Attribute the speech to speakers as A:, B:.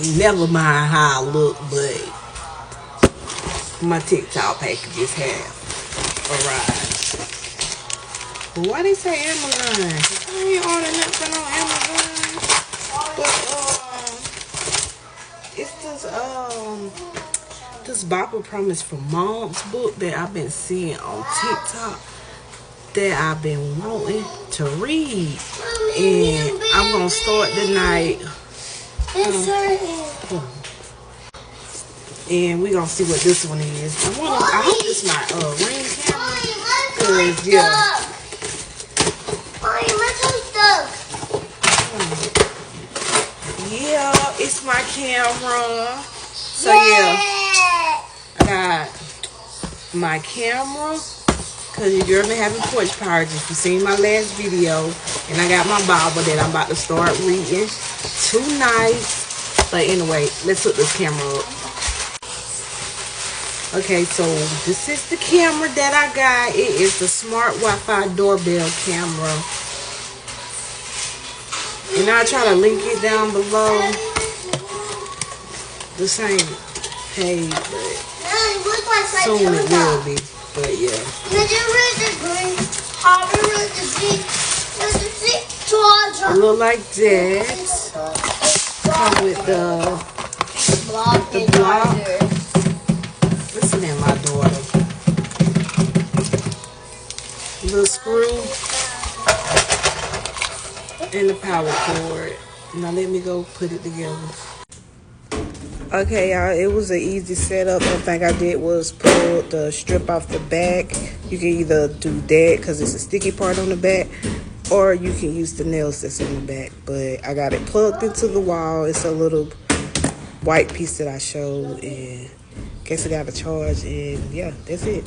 A: Never mind how I look, but my TikTok packages have arrived. But why they say Amazon? I ain't ordering nothing on Amazon. But it's this Bible Promise for Moms book that I've been seeing on TikTok that I've been wanting to read, and I'm gonna start tonight. And we're gonna see what this one is. I hope it's my ring camera. Cause yeah. Yeah, it's my camera. So yeah, I got my camera. Cause your girl been having porch parties. If you seen my last video, and I got my Bible that I'm about to start reading tonight. But anyway, let's hook this camera up. Okay, so this is the camera that I got. It is the smart Wi-Fi doorbell camera. And I'll try to link it down below. The same page, but soon it will be. But yeah. It look like that. Come with the block. Listen to my daughter. Little screw and the power cord. Now let me go put it together. Okay, y'all, it was an easy setup. One thing I did was pull the strip off the back. You can either do that because it's a sticky part on the back, or you can use the nails that's in the back. But I got it plugged into the wall. It's a little white piece that I showed, and in case I got a charge, and yeah, that's it.